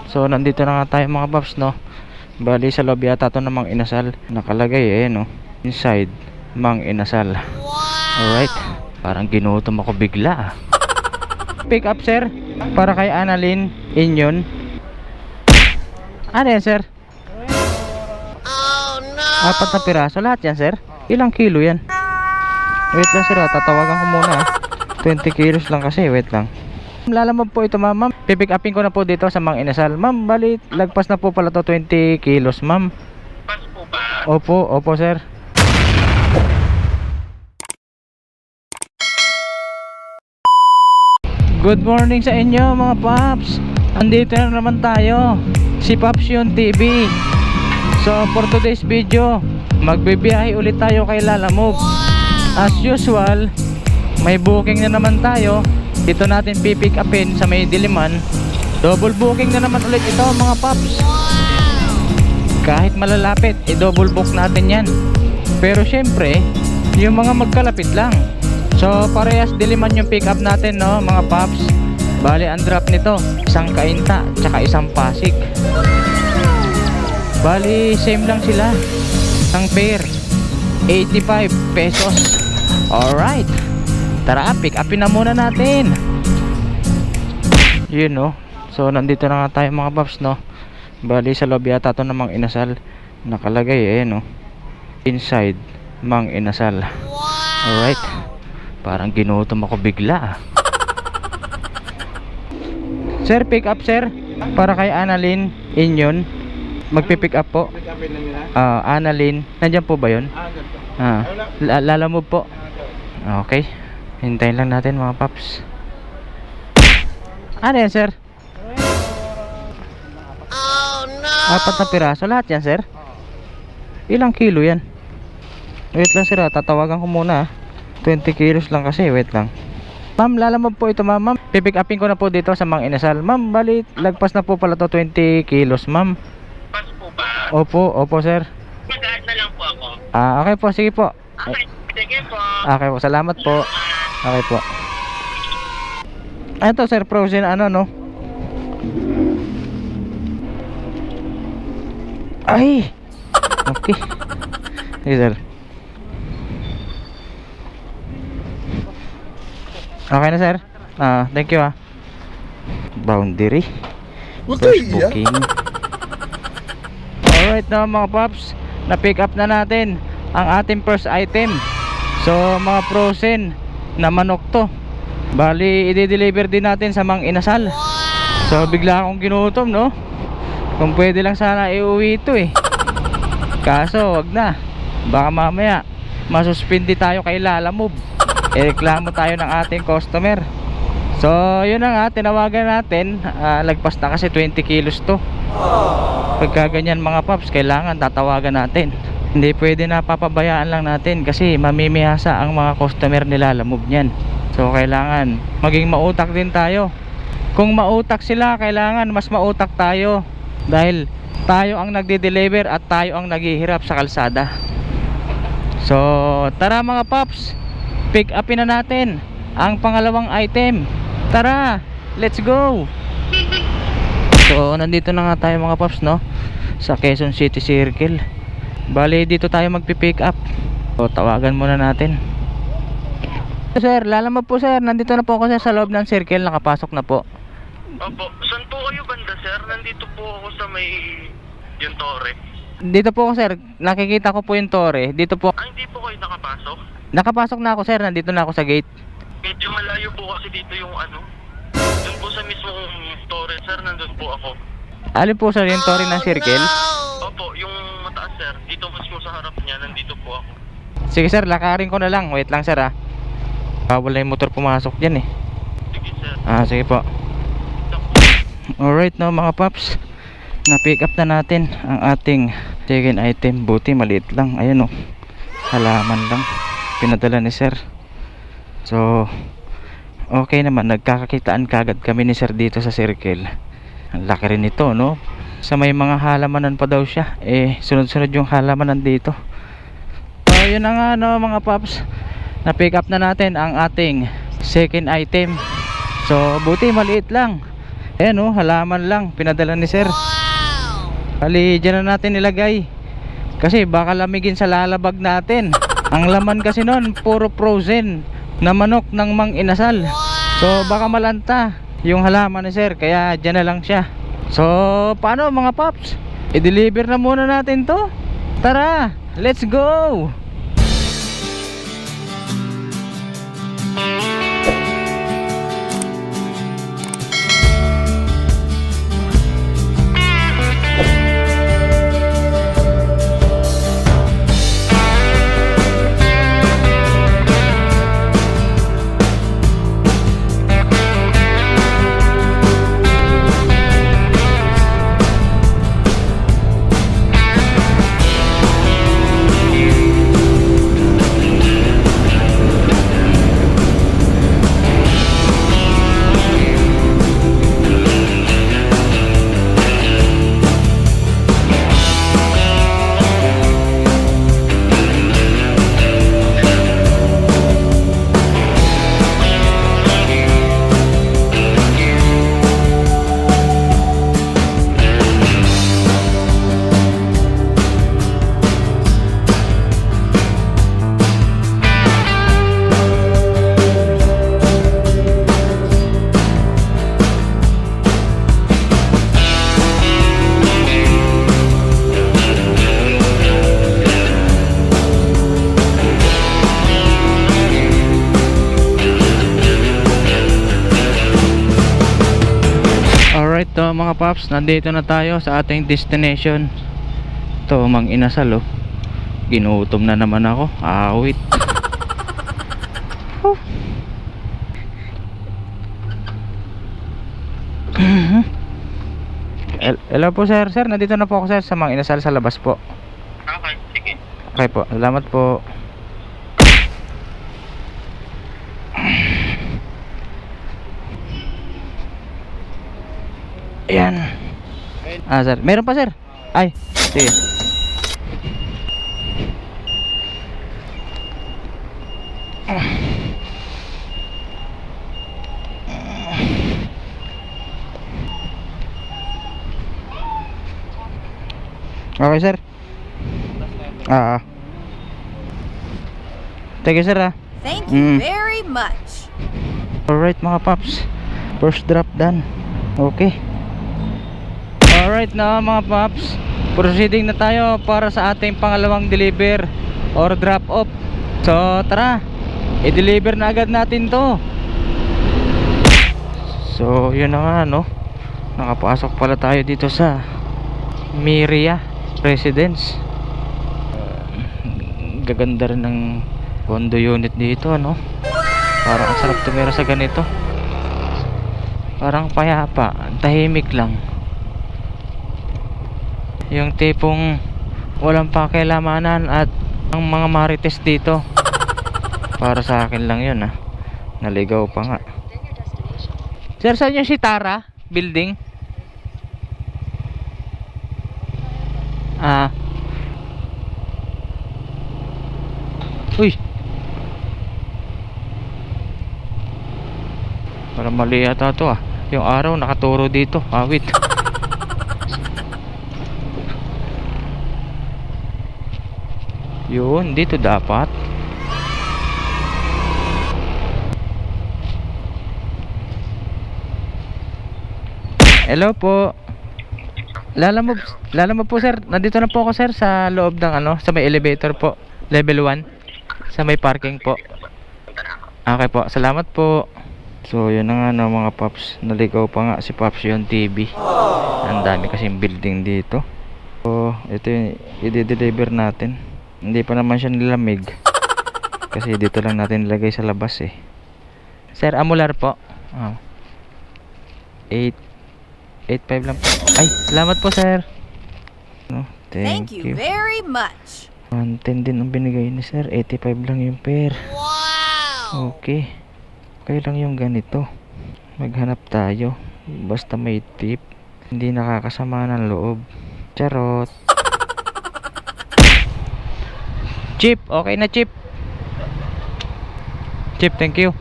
So nandito na nga tayo mga paps, no. Bali sa loob yata to ng Mang Inasal. Nakalagay no. Inside Mang Inasal. Alright. Parang ginutom ako bigla. Pick up sir, para kay Annalyn Inyon. Ano yan sir? Oh no! 4 na piraso lahat yan sir? Ilang kilo yan? Wait lang sir, tatawagan ko muna 20 kilos lang kasi, wait lang. Lalamog po ito ma'am. Pipick upin ko na po dito sa Mang Inasal. Ma'am, bali lagpas na po pala to 20 kilos ma'am. Pas po ba? Opo sir. Good morning sa inyo mga paps. Andito na naman tayo, si Paps Yun TV. So for today's video, magbibiyahe ulit tayo kay Lalamove. As usual, may booking na naman tayo. Dito natin pipick upin sa may Diliman. Double booking na naman ulit ito mga paps. Kahit malalapit, i-double book natin yan. Pero syempre, yung mga magkalapit lang. So parehas Diliman yung pick up natin no mga paps. Bali ang drop nito, isang Kainta tsaka isang Pasig. Bali same lang sila. Isang pair 85 pesos. Alright, tara, pick upin na muna natin. Yun no. So nandito na nga tayo mga paps no. Bali sa loob yata to ng Mang Inasal. Nakalagay no. Inside Mang Inasal. Alright. Parang ginutom ako bigla. Sir, pick up sir, para kay Annalyn Inyon. Magpipick up po. Annalyn, nandyan po ba yun? Lalamove po. Okay, hintayin lang natin mga paps. Ano yan sir? Oh no! 4 na piraso lahat yan sir? Ilang kilo yan? Wait lang sir, tatawagan ko muna 20 kilos lang kasi, wait lang. Ma'am, Lalamove po ito ma'am. Pipick upin ko na po dito sa Mang Inasal. Ma'am, bali lagpas na po pala to 20 kilos ma'am. Pas po ba? Opo sir. Mag-add na lang po ako. Okay po, sige po. Okay, sige po. Okay po, salamat po. Okay po. Ito sir, frozen ano no? Ay! Okay. Sige sir. Okay na sir. Thank you Boundary. First booking. Alright na mga paps, na-pick up na natin ang ating first item. So mga frozen na manok to. Bali i-deliver din natin sa Mang Inasal. So bigla akong ginutom no. Kung pwede lang sana iuwi ito kaso wag na. Baka mamaya masuspindi tayo kay Lalamove. Reklamo tayo ng ating customer. So yun na nga, tinawagan natin. Lagpas na kasi 20 kilos to. Pagka ganyan mga paps, kailangan tatawagan natin. Hindi pwede na papabayaan lang natin kasi mamimihasa ang mga customer ni Lalamove niyan. So kailangan maging mautak din tayo. Kung mautak sila, kailangan mas mautak tayo. Dahil tayo ang nagde-deliver at tayo ang naghihirap sa kalsada. So tara mga paps, pick upin na natin ang pangalawang item. Tara, let's go. So nandito na nga tayo mga paps no, sa Quezon City Circle. Bali dito tayo magpipick up. So tawagan muna natin. Sir, Lalamove po sir, nandito na po ako sa loob ng circle, nakapasok na po. Opo, saan po kayo banda sir? Nandito po ako sa may yung tore. Dito po ako sir, nakikita ko po yung tore. Dito po. Hindi po kayo nakapasok? Nakapasok na ako sir, nandito na ako sa gate. Medyo malayo po kasi dito yung ano. Doon po sa mismong tore sir, nandun po ako. Alin po sir yung tore ng circle? Opo, yung mataas sir. Dito mismo sa harap niya, nandito po ako. Sige sir, lakarin ko na lang. Wait lang sir bawal na yung motor pumasok dyan Sige sir. Sige po. Alright no mga paps, na pick up na natin ang ating second item. Buti maliit lang, ayun halaman lang pinadala ni sir. So okay naman, nagkakakitaan kagad kami ni sir dito sa circle. Ang laki rin ito no. Sa may mga halamanan pa daw siya, sunod-sunod yung halamanan dito. So yun na nga no mga paps, na pick up na natin ang ating second item. So buti maliit lang, Ayan oh, halaman lang pinadala ni sir. Bali, dyan na natin ilagay. Kasi baka lamigin sa lalabag natin. Ang laman kasi nun, puro frozen na manok ng Mang Inasal. So baka malanta yung halaman ni sir, kaya dyan na lang siya. So paano mga paps? I-deliver na muna natin to. Tara, let's go! Alright to mga paps, nandito na tayo sa ating destination. To Mang Inasal oh. Ginutom na naman ako. Awit. Hello po sir. Sir, nandito na po ako sir sa Mang Inasal sa labas po. Okay, sige. Okay po, salamat po. Ayan. Sir, meron pa sir. Ay, sige. Okay sir. Thank you sir Thank you very much. Alright mga paps, first drop done. Okay. Alright na mga paps, proceeding na tayo para sa ating pangalawang deliver or drop off. So tara, i-deliver na agad natin to. So yun na nga no, nakapasok pala tayo dito sa Miria Residence. Gaganda rin ng condo unit dito ano. Parang ang sarap tumira sa ganito. Parang payapa, tahimik lang. Yung tipong walang pakilamanan at ang mga marites dito. Para sa akin lang yun naligaw pa nga. Sir, saan yung si Tara building? Uy, parang mali yata to yung araw nakaturo dito. Wait. Yun, dito dapat. Hello po. Lalamove po sir. Nandito na po ako sir sa loob ng sa may elevator po. Level 1. Sa may parking po. Okay po, salamat po. So yun na nga mga paps. Naligaw pa nga si Paps yung TV. Ang dami kasing building dito. So ito yung i-deliver natin. Hindi pa naman siya nilamig. Kasi dito lang natin nilagay sa labas Sir, amular po. 8.5 lang po. Ay, salamat po sir. Thank you very much. 110 din ang binigay ni sir. 85 lang yung pair. Wow. Okay. Okay lang yung ganito. Maghanap tayo. Basta may tip. Hindi nakakasama ng loob. Charot. Chip, okay na Chip. Chip, thank you.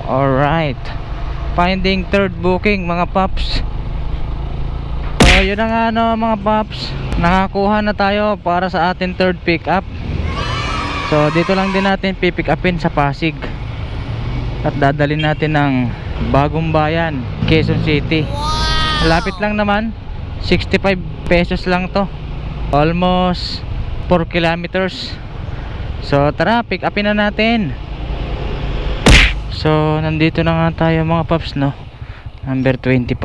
Alright. finding third booking mga paps. So yun na nga no mga paps, nakakuha na tayo para sa ating third pick up. So dito lang din natin pipick upin sa Pasig at dadalhin natin ng Bagong Bayan, Quezon City. Lapit lang naman, 65 pesos lang to, almost 4 kilometers. So tara, pick upin na natin. So nandito na nga tayo mga paps no, number 25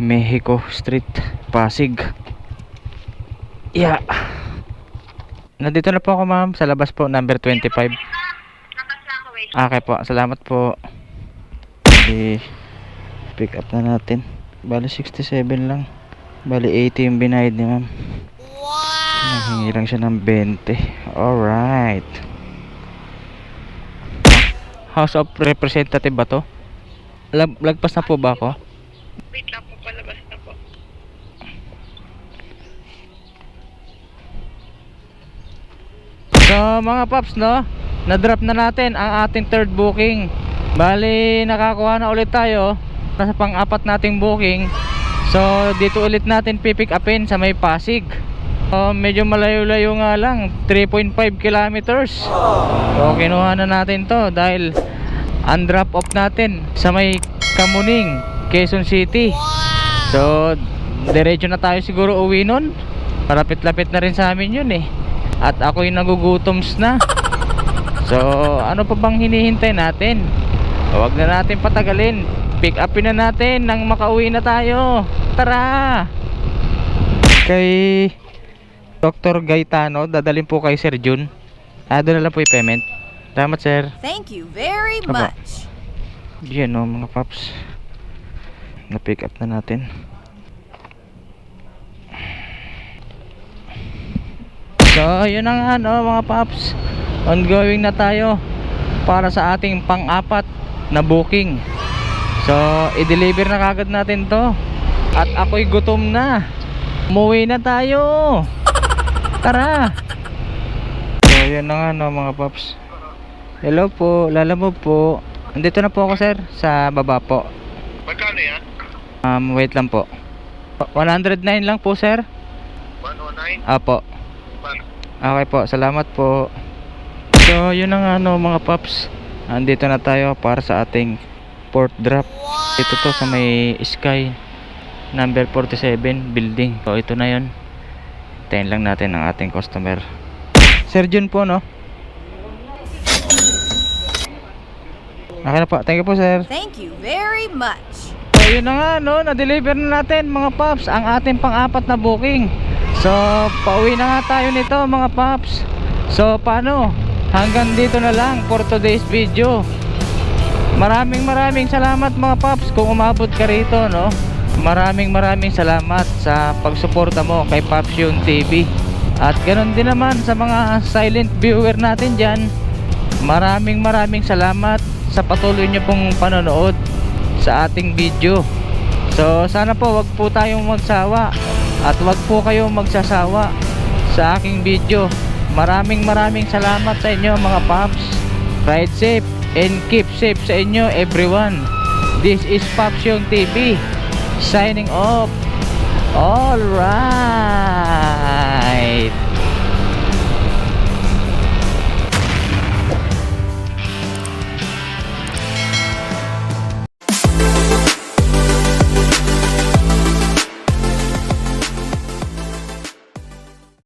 Mexico Street, Pasig. Yeah. Nandito na po ako ma'am, sa labas po, number 25. Okay po, salamat po. Pick up na natin. Bali 67 lang. Bali 80 yung binayad ni ma'am. Nanghingi lang siya ng 20. Alright. House of Representative ba to? Lagpas na po ba ako? Wait lang po, palabas na po. So mga paps no, na-drop na natin ang ating third booking. Bali nakakuha na ulit tayo sa pang-apat nating booking. So dito ulit natin pipick upin sa may Pasig. Medyo malayo-layo nga lang, 3.5 kilometers. So kinuha na natin to dahil un-drop off natin sa may Kamuning, Quezon City. So diretso na tayo siguro uwi nun. Malapit-lapit na rin sa amin yun eh. At ako'y nagugutoms na. So ano pa bang hinihintay natin? Huwag na natin patagalin, pick upin na natin nang makauwi na tayo. Tara! Kay Dr. Gaetano, dadalhin po kay Sir Jun. Doon na lang po yung payment. Salamat sir. Thank you very Aba. much. Yan o mga paps, na pick up na natin. So yun na nga no mga paps, ongoing na tayo para sa ating pang-apat na booking. So i-deliver na kagad natin to. At ako'y gutom na, umuwi na tayo. Tara. So yun na nga no mga paps. Hello po, lalamove po. Andito na po ako sir, sa baba po. Magkano yan? Wait lang po. 109 lang po sir. 109? Apo. Okay po, salamat po. So yun na nga no mga paps, andito na tayo para sa ating port drop. Ito to sa may Sky number 47 building. So ito na yun. Tayin lang natin ang ating customer, Sir Jun po no. Okay na po, thank you po sir. Thank you very much. So yun na nga no, na-deliver na natin mga paps ang ating pang-apat na booking. So pauwi na nga tayo nito mga paps. So paano? Hanggang dito na lang for today's video. Maraming salamat mga paps kung umabot ka rito no. Maraming salamat sa pagsuporta mo kay Paps Yung TV. At ganoon din naman sa mga silent viewer natin dyan. Maraming salamat sa patuloy nyo pong panonood sa ating video. So sana po wag po tayong magsawa at wag po kayong magsasawa sa aking video. Maraming salamat sa inyo mga paps. Ride safe and keep safe sa inyo everyone. This is Paps Yung TV signing off. Alright.